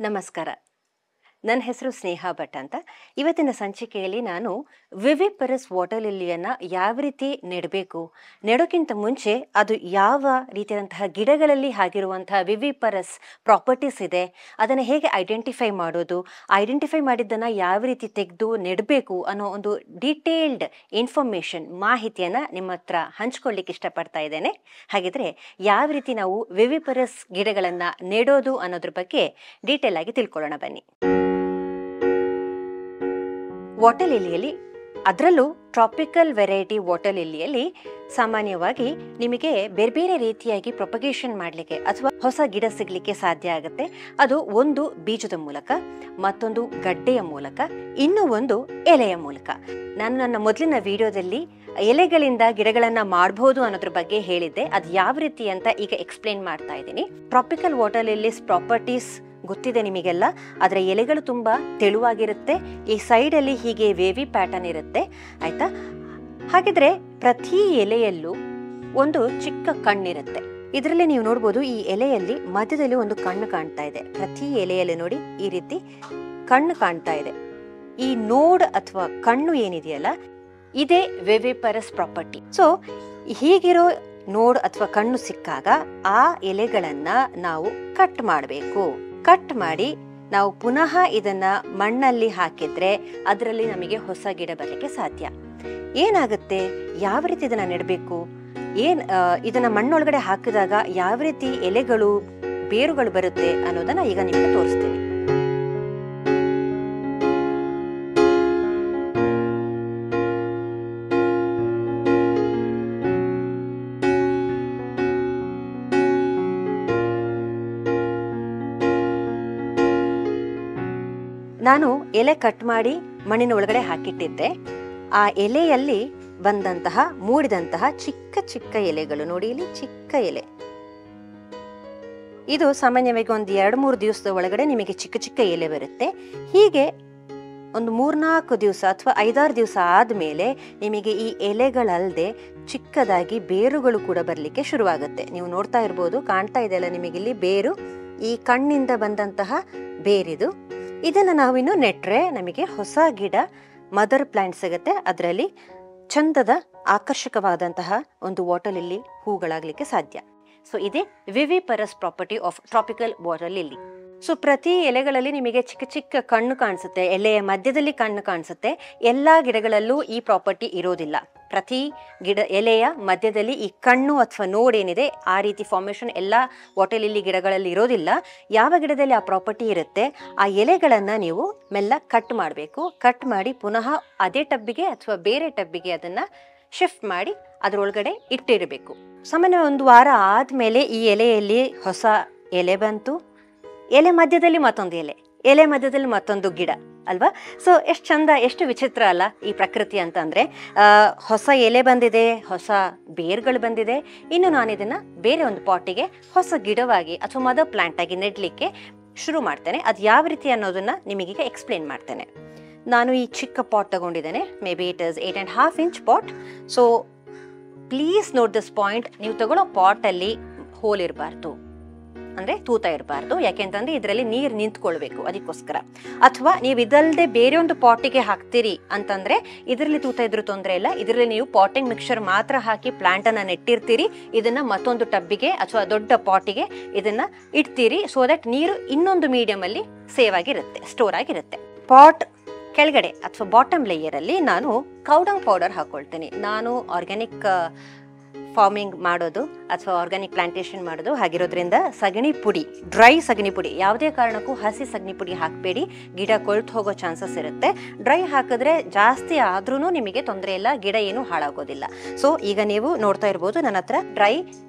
ನಮಸ್ಕಾರ. ನನ್ನ ಹೆಸರು ಸ್ನೇಹಾ ಭಟ್ ಅಂತ. ಇವತ್ತಿನ ಸಂಚಿಕೆಯಲ್ಲಿ ನಾನು ವಿವಿಪರಸ್ ವಾಟರ್ ಲಿಲಿಯನ್ನು ಯಾವ ರೀತಿ ನೆಡಬೇಕು, ನೆಡೋಕ್ಕಿಂತ ಮುಂಚೆ ಅದು ಯಾವ ರೀತಿಯಾದಂತಹ ಗಿಡಗಳಲ್ಲಿ ಆಗಿರುವಂತಹ ವಿವಿಪರಸ್ ಪ್ರಾಪರ್ಟೀಸ್ ಇದೆ, ಅದನ್ನು ಹೇಗೆ ಐಡೆಂಟಿಫೈ ಮಾಡೋದು, ಐಡೆಂಟಿಫೈ ಮಾಡಿದ್ದನ್ನು ಯಾವ ರೀತಿ ತೆಗೆದು ನೆಡಬೇಕು ಅನ್ನೋ ಒಂದು ಡೀಟೇಲ್ಡ್ ಇನ್ಫಾರ್ಮೇಷನ್ ಮಾಹಿತಿಯನ್ನು ನಿಮ್ಮ ಹತ್ರ ಹಂಚ್ಕೊಳ್ಳಿಕ್ಕೆ ಇಷ್ಟಪಡ್ತಾ ಇದ್ದೇನೆ. ಹಾಗಿದ್ರೆ ಯಾವ ರೀತಿ ನಾವು ವಿವಿಪರಸ್ ಗಿಡಗಳನ್ನು ನೆಡೋದು ಅನ್ನೋದ್ರ ಬಗ್ಗೆ ಡೀಟೇಲ್ ಆಗಿ ತಿಳ್ಕೊಳ್ಳೋಣ ಬನ್ನಿ. ವಾಟರ್ ಲಿಲಿಯಲ್ಲಿ, ಅದರಲ್ಲೂ ಟ್ರಾಪಿಕಲ್ ವೆರೈಟಿ ವಾಟರ್ ಲಿಲಿಯಲ್ಲಿ ಸಾಮಾನ್ಯವಾಗಿ ನಿಮಗೆ ಬೇರೆ ಬೇರೆ ರೀತಿಯಾಗಿ ಪ್ರೊಪಗೇಷನ್ ಮಾಡಲಿಕ್ಕೆ ಅಥವಾ ಹೊಸ ಗಿಡ ಸಿಗಲಿಕ್ಕೆ ಸಾಧ್ಯ ಆಗುತ್ತೆ. ಅದು ಒಂದು ಬೀಜದ ಮೂಲಕ, ಮತ್ತೊಂದು ಗಡ್ಡೆಯ ಮೂಲಕ, ಇನ್ನೂ ಒಂದು ಎಲೆಯ ಮೂಲಕ. ನಾನು ನನ್ನ ಮೊದಲಿನ ವಿಡಿಯೋದಲ್ಲಿ ಎಲೆಗಳಿಂದ ಗಿಡಗಳನ್ನು ಮಾಡಬಹುದು ಅನ್ನೋದ್ರ ಬಗ್ಗೆ ಹೇಳಿದ್ದೆ. ಅದು ಯಾವ ರೀತಿ ಅಂತ ಈಗ ಎಕ್ಸ್ಪ್ಲೇನ್ ಮಾಡ್ತಾ ಇದ್ದೀನಿ. ಟ್ರಾಪಿಕಲ್ ವಾಟರ್ ಲಿಲೀಸ್ ಪ್ರಾಪರ್ಟೀಸ್ ಗೊತ್ತಿದೆ ನಿಮಗೆಲ್ಲ. ಅದರ ಎಲೆಗಳು ತುಂಬ ತೆಳುವಾಗಿರುತ್ತೆ, ಈ ಸೈಡಲ್ಲಿ ಹೀಗೆ ವೇವಿ ಪ್ಯಾಟರ್ನ್ ಇರುತ್ತೆ, ಆಯ್ತಾ? ಹಾಗಿದ್ರೆ ಪ್ರತಿ ಎಲೆಯಲ್ಲೂ ಒಂದು ಚಿಕ್ಕ ಕಣ್ಣಿರುತ್ತೆ. ಇದರಲ್ಲಿ ನೀವು ನೋಡ್ಬೋದು, ಈ ಎಲೆಯಲ್ಲಿ ಮಧ್ಯದಲ್ಲಿ ಒಂದು ಕಣ್ಣು ಕಾಣ್ತಾ ಇದೆ. ಪ್ರತಿ ಎಲೆಯಲ್ಲಿ ನೋಡಿ ಈ ರೀತಿ ಕಣ್ಣು ಕಾಣ್ತಾ ಇದೆ. ಈ ನೋಡ್ ಅಥವಾ ಕಣ್ಣು ಏನಿದೆಯಲ್ಲ, ಇದೇ ವಿವಿಪರಸ್ ಪ್ರಾಪರ್ಟಿ. ಸೊ ಹೀಗಿರೋ ನೋಡ್ ಅಥವಾ ಕಣ್ಣು ಸಿಕ್ಕಾಗ ಆ ಎಲೆಗಳನ್ನ ನಾವು ಕಟ್ ಮಾಡಬೇಕು. ಕಟ್ ಮಾಡಿ ನಾವು ಪುನಃ ಇದನ್ನ ಮಣ್ಣಲ್ಲಿ ಹಾಕಿದ್ರೆ ಅದರಲ್ಲಿ ನಮಗೆ ಹೊಸ ಗಿಡ ಬರಲಿಕ್ಕೆ ಸಾಧ್ಯ. ಏನಾಗುತ್ತೆ, ಯಾವ ರೀತಿ ಇದನ್ನ ನೆಡಬೇಕು, ಇದನ್ನ ಮಣ್ಣೊಳಗಡೆ ಹಾಕಿದಾಗ ಯಾವ ರೀತಿ ಎಲೆಗಳು, ಬೇರುಗಳು ಬರುತ್ತೆ ಅನ್ನೋದನ್ನ ಈಗ ನಿಮಗೆ ತೋರಿಸ್ತೀನಿ. ನಾನು ಎಲೆ ಕಟ್ ಮಾಡಿ ಮಣ್ಣಿನ ಒಳಗಡೆ ಹಾಕಿಟ್ಟಿದ್ದೆ. ಆ ಎಲೆಯಲ್ಲಿ ಬಂದಂತಹ, ಮೂಡಿದಂತಹ ಚಿಕ್ಕ ಚಿಕ್ಕ ಎಲೆಗಳು ನೋಡಿ, ಇಲ್ಲಿ ಚಿಕ್ಕ ಎಲೆ. ಇದು ಸಾಮಾನ್ಯವಾಗಿ ಒಂದು 2-3 ದಿವಸದ ಒಳಗಡೆ ನಿಮಗೆ ಚಿಕ್ಕ ಚಿಕ್ಕ ಎಲೆ ಬರುತ್ತೆ. ಹೀಗೆ ಒಂದು 3-4 ದಿವಸ ಅಥವಾ 5-6 ದಿವಸ ಆದಮೇಲೆ ನಿಮಗೆ ಈ ಎಲೆಗಳಲ್ಲದೆ ಚಿಕ್ಕದಾಗಿ ಬೇರುಗಳು ಕೂಡ ಬರಲಿಕ್ಕೆ ಶುರುವಾಗುತ್ತೆ. ನೀವು ನೋಡ್ತಾ ಇರ್ಬೋದು, ಕಾಣ್ತಾ ಇದೆಯಲ್ಲ ನಿಮಗಿಲ್ಲಿ ಬೇರು, ಈ ಕಣ್ಣಿಂದ ಬಂದಂತಹ ಬೇರಿದು. ಇದನ್ನು ನಾವಿನ್ನು ನೆಟ್ರೆ ನಮಗೆ ಹೊಸ ಗಿಡ, ಮದರ್ ಪ್ಲಾಂಟ್ ಸಿಗುತ್ತೆ. ಅದರಲ್ಲಿ ಚಂದದ ಆಕರ್ಷಕವಾದಂತಹ ಒಂದು ವಾಟರ್ ಲಿಲ್ಲಿ ಹೂಗಳಾಗಲಿಕ್ಕೆ ಸಾಧ್ಯ. ಸೊ ಇದೇ viviparous property of tropical water lily. So ಪ್ರತಿ ಎಲೆಗಳಲ್ಲಿ ನಿಮಗೆ ಚಿಕ್ಕ ಚಿಕ್ಕ ಕಣ್ಣು ಕಾಣಿಸುತ್ತೆ, ಎಲೆಯ ಮಧ್ಯದಲ್ಲಿ ಕಣ್ಣು ಕಾಣಿಸುತ್ತೆ. ಎಲ್ಲ ಗಿಡಗಳಲ್ಲೂ ಈ ಪ್ರಾಪರ್ಟಿ ಇರೋದಿಲ್ಲ. ಪ್ರತಿ ಎಲೆಯ ಮಧ್ಯದಲ್ಲಿ ಈ ಕಣ್ಣು ಅಥವಾ ನೋಡ್ ಏನಿದೆ, ಆ ರೀತಿ ಫಾರ್ಮೇಷನ್ ಎಲ್ಲ ವಾಟರ್ ಲಿಲ್ಲಿ ಗಿಡಗಳಲ್ಲಿ ಇರೋದಿಲ್ಲ. ಯಾವ ಗಿಡದಲ್ಲಿ ಆ ಪ್ರಾಪರ್ಟಿ ಇರುತ್ತೆ, ಆ ಎಲೆಗಳನ್ನು ನೀವು ಮೆಲ್ಲ ಕಟ್ ಮಾಡಬೇಕು. ಕಟ್ ಮಾಡಿ ಪುನಃ ಅದೇ ಟಬ್ಬಿಗೆ ಅಥವಾ ಬೇರೆ ಟಬ್ಬಿಗೆ ಅದನ್ನು ಶಿಫ್ಟ್ ಮಾಡಿ ಅದರೊಳಗಡೆ ಇಟ್ಟಿರಬೇಕು. ಸಾಮಾನ್ಯ 1 ವಾರ ಆದಮೇಲೆ ಈ ಎಲೆಯಲ್ಲಿ ಹೊಸ ಎಲೆ ಬಂತು. ಎಲೆ ಮಧ್ಯದಲ್ಲಿ ಮತ್ತೊಂದು ಎಲೆ ಮಧ್ಯದಲ್ಲಿ ಮತ್ತೊಂದು ಗಿಡ ಅಲ್ವಾ? ಸೊ ಎಷ್ಟು ಚಂದ, ಎಷ್ಟು ವಿಚಿತ್ರ ಅಲ್ಲ ಈ ಪ್ರಕೃತಿ ಅಂತಂದರೆ. ಹೊಸ ಎಲೆ ಬಂದಿದೆ, ಹೊಸ ಬೇರ್ಗಳು ಬಂದಿದೆ. ಇನ್ನು ನಾನು ಇದನ್ನು ಬೇರೆ ಒಂದು ಪಾಟಿಗೆ ಹೊಸ ಗಿಡವಾಗಿ ಅಥವಾ ಮದರ್ ಪ್ಲಾಂಟ್ ಆಗಿ ನೆಡಲಿಕ್ಕೆ ಶುರು ಮಾಡ್ತೇನೆ. ಅದು ಯಾವ ರೀತಿ ಅನ್ನೋದನ್ನು ನಿಮಗೀಗ ಎಕ್ಸ್ಪ್ಲೇನ್ ಮಾಡ್ತೇನೆ. ನಾನು ಈ ಚಿಕ್ಕ ಪಾಟ್ ತಗೊಂಡಿದ್ದೇನೆ. May be it is 8.5 inch pot. So please note this point. ನೀವು ತಗೊಳ್ಳೋ ಪಾಟಲ್ಲಿ ಹೋಲ್ ಇರಬಾರ್ದು, ಅಂದರೆ ತೂತ ಇರಬಾರ್ದು. ಯಾಕೆಂತಂದರೆ ಇದರಲ್ಲಿ ನೀರು ನಿಂತ್ಕೊಳ್ಬೇಕು, ಅದಕ್ಕೋಸ್ಕರ. ಅಥವಾ ನೀವು ಇದಲ್ಲದೆ ಬೇರೆ ಒಂದು ಪಾಟಿಗೆ ಹಾಕ್ತೀರಿ ಅಂತಂದರೆ ಇದರಲ್ಲಿ ತೂತ ಇದ್ರೂ ತೊಂದರೆ ಇಲ್ಲ. ಇದರಲ್ಲಿ ನೀವು ಪಾಟಿಂಗ್ ಮಿಕ್ಸ್ಚರ್ ಮಾತ್ರ ಹಾಕಿ ಪ್ಲಾಂಟನ್ನು ನೆಟ್ಟಿರ್ತೀರಿ. ಇದನ್ನು ಮತ್ತೊಂದು ಟಬ್ಬಿಗೆ ಅಥವಾ ದೊಡ್ಡ ಪಾಟಿಗೆ ಇದನ್ನು ಇಡ್ತೀರಿ. ಸೊ ದಟ್ ನೀರು ಇನ್ನೊಂದು ಮೀಡಿಯಮಲ್ಲಿ ಸೇವ್ ಆಗಿರುತ್ತೆ, ಸ್ಟೋರ್ ಆಗಿರುತ್ತೆ. ಪಾಟ್ ಕೆಳಗಡೆ ಅಥವಾ ಬಾಟಮ್ ಲೇಯರಲ್ಲಿ ನಾನು ಕೌಡಂಗ್ ಪೌಡರ್ ಹಾಕ್ಕೊಳ್ತೇನೆ. ನಾನು ಆರ್ಗ್ಯಾನಿಕ್ ಫಾರ್ಮಿಂಗ್ ಮಾಡೋದು ಅಥವಾ ಆರ್ಗ್ಯಾನಿಕ್ ಪ್ಲಾಂಟೇಶನ್ ಮಾಡೋದು ಆಗಿರೋದ್ರಿಂದ ಸಗಣಿ ಪುಡಿ, ಡ್ರೈ ಸಗಣಿ ಪುಡಿ, ಯಾವುದೇ ಕಾರಣಕ್ಕೂ ಹಸಿ ಸಗಣಿ ಪುಡಿ ಹಾಕಬೇಡಿ. ಗಿಡ ಕೊಳ್ತು ಹೋಗೋ ಚಾನ್ಸಸ್ ಇರುತ್ತೆ. ಡ್ರೈ ಹಾಕಿದ್ರೆ ಜಾಸ್ತಿ ಆದ್ರೂ ನಿಮಗೆ ತೊಂದರೆ ಇಲ್ಲ, ಗಿಡ ಏನು ಹಾಳಾಗೋದಿಲ್ಲ. ಸೊ ಈಗ ನೀವು ನೋಡ್ತಾ ಇರ್ಬೋದು, ನನ್ನ ಹತ್ರ ಡ್ರೈ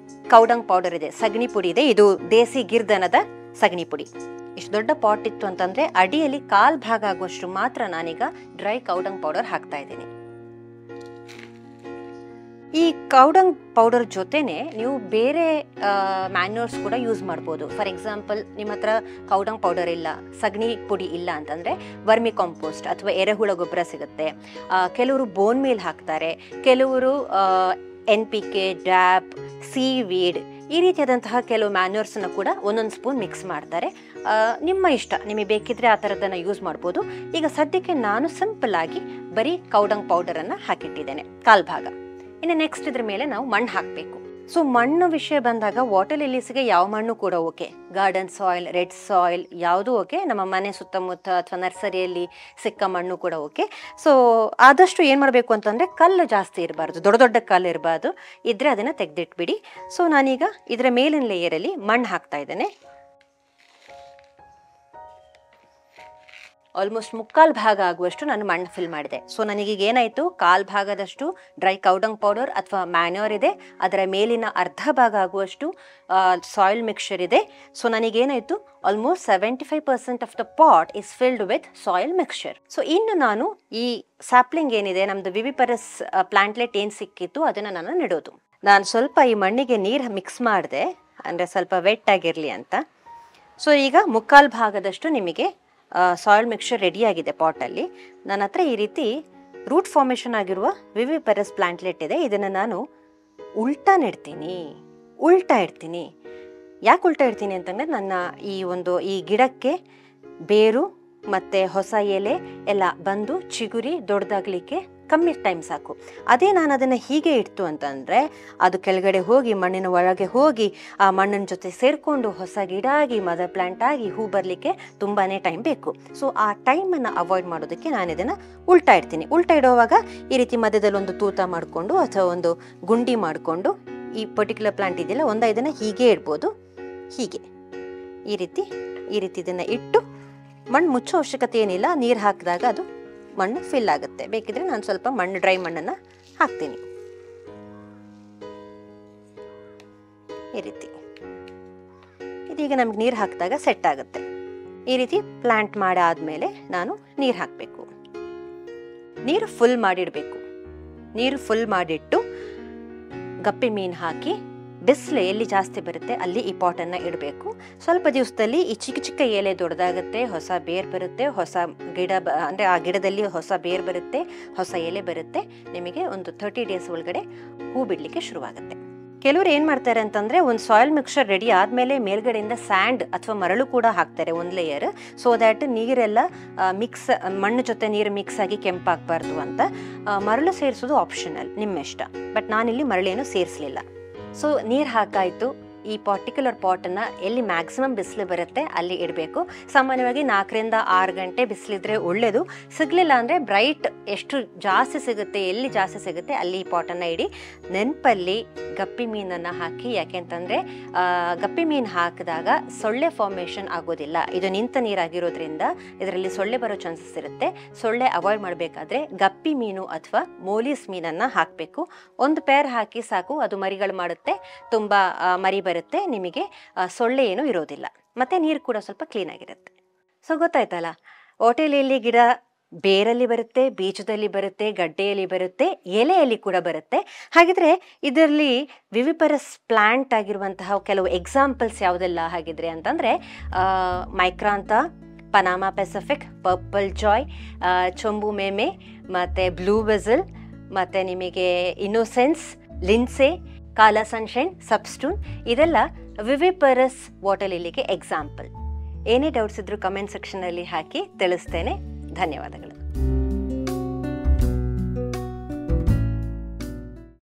ಕೌಡಂಗ್ ಪೌಡರ್ ಇದೆ, ಸಗಣಿ ಪುಡಿ ಇದೆ. ಇದು ದೇಸಿ ಗಿರ್ದನದ ಸಗಣಿ ಪುಡಿ. ಇಷ್ಟು ದೊಡ್ಡ ಪಾಟ್ ಇತ್ತು ಅಂತಂದರೆ ಅಡಿಯಲ್ಲಿ 1/4 ಭಾಗ ಆಗುವಷ್ಟು ಮಾತ್ರ ನಾನೀಗ ಡ್ರೈ ಕೌಡಂಗ್ ಪೌಡರ್ ಹಾಕ್ತಾ ಇದ್ದೀನಿ. ಈ ಕೌಡಂಗ್ ಪೌಡರ್ ಜೊತೆನೆ ನೀವು ಬೇರೆ ಮ್ಯಾನ್ಯೂರ್ಸ್ ಕೂಡ ಯೂಸ್ ಮಾಡ್ಬೋದು. ಫಾರ್ ಎಕ್ಸಾಂಪಲ್, ನಿಮ್ಮ ಹತ್ರ ಕೌಡಂಗ್ ಪೌಡರ್ ಇಲ್ಲ, ಸಗಣಿ ಪುಡಿ ಇಲ್ಲ ಅಂತಂದರೆ ವರ್ಮಿ ಕಾಂಪೋಸ್ಟ್ ಅಥವಾ ಎರೆಹುಳ ಗೊಬ್ಬರ ಸಿಗುತ್ತೆ. ಕೆಲವರು ಬೋನ್ ಮೀಲ್ ಹಾಕ್ತಾರೆ, ಕೆಲವರು NPK, DAP, ಸೀವೀಡ್ ಈ ರೀತಿಯಾದಂತಹ ಕೆಲವು ಮ್ಯಾನ್ಯೂರ್ಸನ್ನು ಕೂಡ ಒಂದೊಂದು ಸ್ಪೂನ್ ಮಿಕ್ಸ್ ಮಾಡ್ತಾರೆ. ನಿಮ್ಮ ಇಷ್ಟ, ನಿಮಗೆ ಬೇಕಿದ್ರೆ ಆ ಥರದ್ದನ್ನು ಯೂಸ್ ಮಾಡ್ಬೋದು. ಈಗ ಸದ್ಯಕ್ಕೆ ನಾನು ಸಿಂಪಲ್ ಆಗಿ ಬರೀ ಕೌಡಂಗ್ ಪೌಡರನ್ನು ಹಾಕಿಟ್ಟಿದ್ದೇನೆ, ಕಾಲು ಭಾಗ. ಇನ್ನು ನೆಕ್ಸ್ಟ್ ಇದ್ರ ಮೇಲೆ ನಾವು ಮಣ್ಣು ಹಾಕಬೇಕು. ಸೊ ಮಣ್ಣು ವಿಷಯ ಬಂದಾಗ ವಾಟರ್ ಲಿಲೀಸ್ಗೆ ಯಾವ ಮಣ್ಣು ಕೂಡ okay, garden soil, red soil ಯಾವುದೂ ಓಕೆ, ನಮ್ಮ ಮನೆ ಸುತ್ತಮುತ್ತ ಅಥವಾ ನರ್ಸರಿಯಲ್ಲಿ ಸಿಕ್ಕ ಮಣ್ಣು ಕೂಡ ಓಕೆ. ಸೊ ಆದಷ್ಟು ಏನು ಮಾಡಬೇಕು ಅಂತಂದರೆ ಕಲ್ಲು ಜಾಸ್ತಿ ಇರಬಾರ್ದು, ದೊಡ್ಡ ದೊಡ್ಡ ಕಲ್ಲು ಇರಬಾರ್ದು, ಇದ್ದರೆ ಅದನ್ನು ತೆಗೆದಿಟ್ಬಿಡಿ. ಸೊ ನಾನೀಗ ಇದರ ಮೇಲಿನ ಲೇಯರಲ್ಲಿ ಮಣ್ಣು ಹಾಕ್ತಾ ಇದ್ದೇನೆ. ಆಲ್ಮೋಸ್ಟ್ ಮುಕ್ಕಾಲು ಭಾಗ ಆಗುವಷ್ಟು ನಾನು ಮಣ್ಣು ಫಿಲ್ ಮಾಡಿದೆ. ಸೊ ನನಗೀಗ ಏನಾಯಿತು, ಕಾಲು ಭಾಗದಷ್ಟು ಡ್ರೈ ಕೌಡಂಗ್ ಪೌಡರ್ ಅಥವಾ ಮ್ಯಾನ್ಯೂರ್ ಇದೆ, ಅದರ ಮೇಲಿನ ಅರ್ಧ ಭಾಗ ಆಗುವಷ್ಟು ಸಾಯಿಲ್ ಮಿಕ್ಸ್ಚರ್ ಇದೆ. ಸೊ ನನಗೇನಾಯಿತು, almost 75% of the pot is filled with soil mixture. So ಇನ್ನು ನಾನು ಈ ಸ್ಯಾಪ್ಲಿಂಗ್ ಏನಿದೆ, ನಮ್ಮದು ವಿವಿಪರಸ್ ಪ್ಲಾಂಟ್ಲೆಟ್ ಏನು ಸಿಕ್ಕಿತ್ತು ಅದನ್ನು ನಾನು ನೆಡೋದು. ನಾನು ಸ್ವಲ್ಪ ಈ ಮಣ್ಣಿಗೆ ನೀರು ಮಿಕ್ಸ್ ಮಾಡಿದೆ, ಅಂದರೆ ಸ್ವಲ್ಪ ವೆಟ್ ಆಗಿರಲಿ ಅಂತ. ಸೊ ಈಗ ಮುಕ್ಕಾಲು ಭಾಗದಷ್ಟು ನಿಮಗೆ ಸಾಯಿಲ್ ಮಿಕ್ಸ್ಚರ್ ರೆಡಿಯಾಗಿದೆ ಪಾಟಲ್ಲಿ. ನನ್ನ ಹತ್ರ ಈ ರೀತಿ ರೂಟ್ ಫಾರ್ಮೇಷನ್ ಆಗಿರುವ ವಿವಿಪರಸ್ ಪ್ಲಾಂಟ್ಲೆಟ್ ಇದೆ. ಇದನ್ನು ನಾನು ಉಲ್ಟಾ ಇಡ್ತೀನಿ. ಯಾಕೆ ಉಲ್ಟಾ ಇಡ್ತೀನಿ ಅಂತಂದರೆ ನನ್ನ ಈ ಗಿಡಕ್ಕೆ ಬೇರು ಮತ್ತು ಹೊಸ ಎಲೆ ಎಲ್ಲ ಬಂದು ಚಿಗುರಿ ದೊಡ್ಡದಾಗಲಿಕ್ಕೆ ಕಮ್ಮಿ ಟೈಮ್ ಸಾಕು. ಅದೇ ನಾನು ಅದನ್ನು ಹೀಗೆ ಇಡ್ತು ಅಂತಂದರೆ ಅದು ಕೆಳಗಡೆ ಹೋಗಿ ಮಣ್ಣಿನ ಒಳಗೆ ಹೋಗಿ ಆ ಮಣ್ಣಿನ ಜೊತೆ ಸೇರಿಕೊಂಡು ಹೊಸ ಗಿಡ ಆಗಿ ಮದರ್ ಪ್ಲಾಂಟ್ ಆಗಿ ಹೂ ಬರಲಿಕ್ಕೆ ತುಂಬಾ ಟೈಮ್ ಬೇಕು. ಸೊ ಆ ಟೈಮನ್ನು ಅವಾಯ್ಡ್ ಮಾಡೋದಕ್ಕೆ ನಾನು ಇದನ್ನು ಉಲ್ಟಾ ಇಡ್ತೀನಿ. ಉಲ್ಟಾ ಇಡುವಾಗ ಈ ರೀತಿ ಮಧ್ಯದಲ್ಲಿ ಒಂದು ತೂತ ಮಾಡಿಕೊಂಡು ಅಥವಾ ಒಂದು ಗುಂಡಿ ಮಾಡಿಕೊಂಡು ಈ ಪರ್ಟಿಕ್ಯುಲರ್ ಪ್ಲಾಂಟ್ ಇದೆಯಲ್ಲ ಇದನ್ನು ಹೀಗೆ ಇಡ್ಬೋದು. ಹೀಗೆ ಈ ರೀತಿ ಇದನ್ನು ಇಟ್ಟು ಮಣ್ಣು ಮುಚ್ಚೋ ಅವಶ್ಯಕತೆ ಏನಿಲ್ಲ. ನೀರು ಹಾಕಿದಾಗ ಅದು ಮಣ್ಣು ಫಿಲ್ ಆಗುತ್ತೆ. ಬೇಕಿದ್ರೆ ನಾನು ಸ್ವಲ್ಪ ಡ್ರೈ ಮಣ್ಣನ್ನು ಹಾಕ್ತೀನಿ. ಈ ರೀತಿ ಇದೀಗ ನಮ್ಗೆ ನೀರು ಹಾಕಿದಾಗ ಸೆಟ್ ಆಗುತ್ತೆ. ಈ ರೀತಿ ಪ್ಲಾಂಟ್ ಮಾಡಾದ್ಮೇಲೆ ನಾನು ನೀರು ಹಾಕಬೇಕು. ನೀರು ಫುಲ್ ಮಾಡಿಟ್ಟು ಗಪ್ಪಿ ಮೀನು ಹಾಕಿ ಬಿಸಿಲು ಎಲ್ಲಿ ಜಾಸ್ತಿ ಬರುತ್ತೆ ಅಲ್ಲಿ ಈ ಪಾಟನ್ನು ಇಡಬೇಕು. ಸ್ವಲ್ಪ ದಿವಸದಲ್ಲಿ ಈ ಚಿಕ್ಕ ಚಿಕ್ಕ ಎಲೆ ದೊಡ್ಡದಾಗುತ್ತೆ, ಹೊಸ ಬೇರು ಬರುತ್ತೆ, ಹೊಸ ಗಿಡ ಅಂದರೆ ಆ ಗಿಡದಲ್ಲಿ ಹೊಸ ಬೇರು ಬರುತ್ತೆ, ಹೊಸ ಎಲೆ ಬರುತ್ತೆ. ನಿಮಗೆ ಒಂದು 30 ಡೇಸ್ ಒಳಗಡೆ ಹೂ ಬಿಡಲಿಕ್ಕೆ ಶುರುವಾಗುತ್ತೆ. ಕೆಲವರು ಏನು ಮಾಡ್ತಾರೆ ಅಂತಂದರೆ, ಒಂದು ಸಾಯಿಲ್ ಮಿಕ್ಸ್ಚರ್ ರೆಡಿ ಆದಮೇಲೆ ಮೇಲ್ಗಡೆಯಿಂದ ಸ್ಯಾಂಡ್ ಅಥವಾ ಮರಳು ಕೂಡ ಹಾಕ್ತಾರೆ, ಒಂದು ಲೇಯರ್, ಸೊ ದ್ಯಾಟ್ ನೀರೆಲ್ಲ ಮಣ್ಣು ಜೊತೆ ನೀರು ಮಿಕ್ಸ್ ಆಗಿ ಕೆಂಪಾಗಬಾರ್ದು ಅಂತ. ಮರಳು ಸೇರಿಸೋದು ಆಪ್ಷನಲ್, ನಿಮ್ಮ ಇಷ್ಟ. ಬಟ್ ನಾನಿಲ್ಲಿ ಮರಳೇನು ಸೇರಿಸಲಿಲ್ಲ. ಸೊ ನೀರು ಹಾಕಾಯಿತು. ಈ ಪರ್ಟಿಕ್ಯುಲರ್ ಪಾಟನ್ನು ಎಲ್ಲಿ ಮ್ಯಾಕ್ಸಿಮಮ್ ಬಿಸಿಲು ಬರುತ್ತೆ ಅಲ್ಲಿ ಇಡಬೇಕು. ಸಾಮಾನ್ಯವಾಗಿ 4 ರಿಂದ 6 ಗಂಟೆ ಬಿಸಿಲಿದ್ರೆ ಒಳ್ಳೆಯದು. ಸಿಗಲಿಲ್ಲ ಅಂದರೆ ಬ್ರೈಟ್ ಎಷ್ಟು ಜಾಸ್ತಿ ಸಿಗುತ್ತೆ, ಎಲ್ಲಿ ಜಾಸ್ತಿ ಸಿಗುತ್ತೆ ಅಲ್ಲಿ ಈ ಪಾಟನ್ನು ಇಡಿ. ನೆನಪಲ್ಲಿ ಗಪ್ಪಿ ಮೀನನ್ನು ಹಾಕಿ, ಯಾಕೆಂತಂದರೆ ಗಪ್ಪಿ ಮೀನು ಹಾಕಿದಾಗ ಸೊಳ್ಳೆ ಫಾರ್ಮೇಷನ್ ಆಗೋದಿಲ್ಲ. ಇದು ನಿಂತ ನೀರಾಗಿರೋದ್ರಿಂದ ಇದರಲ್ಲಿ ಸೊಳ್ಳೆ ಬರೋ ಚಾನ್ಸಸ್ ಇರುತ್ತೆ. ಸೊಳ್ಳೆ ಅವಾಯ್ಡ್ ಮಾಡಬೇಕಾದ್ರೆ ಗಪ್ಪಿ ಮೀನು ಅಥವಾ ಮೋಲೀಸ್ ಮೀನನ್ನು ಹಾಕಬೇಕು. ಒಂದು ಪೇರ್ ಹಾಕಿ ಸಾಕು, ಅದು ಮರಿಗಳು ಮಾಡುತ್ತೆ, ತುಂಬ ಮರಿ ಬರುತ್ತೆ, ನಿಮಗೆ ಸೊಳ್ಳೆ ಏನೂ ಇರೋದಿಲ್ಲ. ಮತ್ತು ನೀರು ಕೂಡ ಸ್ವಲ್ಪ ಕ್ಲೀನಾಗಿರುತ್ತೆ. ಸೊ ಗೊತ್ತಾಯ್ತಲ್ಲ, ವಾಟರ್ಲಿಲಿ ಗಿಡ ಬೇರಲ್ಲಿ ಬರುತ್ತೆ, ಬೀಜದಲ್ಲಿ ಬರುತ್ತೆ, ಗಡ್ಡೆಯಲ್ಲಿ ಬರುತ್ತೆ, ಎಲೆಯಲ್ಲಿ ಕೂಡ ಬರುತ್ತೆ. ಹಾಗಿದ್ರೆ ಇದರಲ್ಲಿ ವಿವಿಪರಸ್ ಪ್ಲಾಂಟ್ ಆಗಿರುವಂತಹ ಕೆಲವು ಎಕ್ಸಾಂಪಲ್ಸ್ ಯಾವುದೆಲ್ಲ ಹಾಗಿದ್ರೆ ಅಂತಂದರೆ, ಮೈಕ್ರಾಂತ, ಪನಾಮಾ ಪೆಸಿಫಿಕ್, ಪರ್ಪಲ್ ಜಾಯ್, ಚೊಂಬು ಮೇಮೆ, ಮತ್ತು ಬ್ಲೂ ವೆಸಲ್, ಮತ್ತು ನಿಮಗೆ ಇನ್ನೋಸೆನ್ಸ್, ಲಿನ್ಸೆ, ಕಾಲಾ ಸನ್ಶೈನ್, ಸಬ್ಸ್ಟೂನ್, ಇದೆಲ್ಲ ವಿವಿಪರಸ್ ವಾಟರ್ ಲಿಲಿಗೆ ಎಕ್ಸಾಂಪಲ್. ಏನೇ ಡೌಟ್ಸ್ ಇದ್ರೂ ಕಮೆಂಟ್ ಸೆಕ್ಷನಲ್ಲಿ ಹಾಕಿ ತಿಳಿಸ್ತೇನೆ. ಧನ್ಯವಾದಗಳು.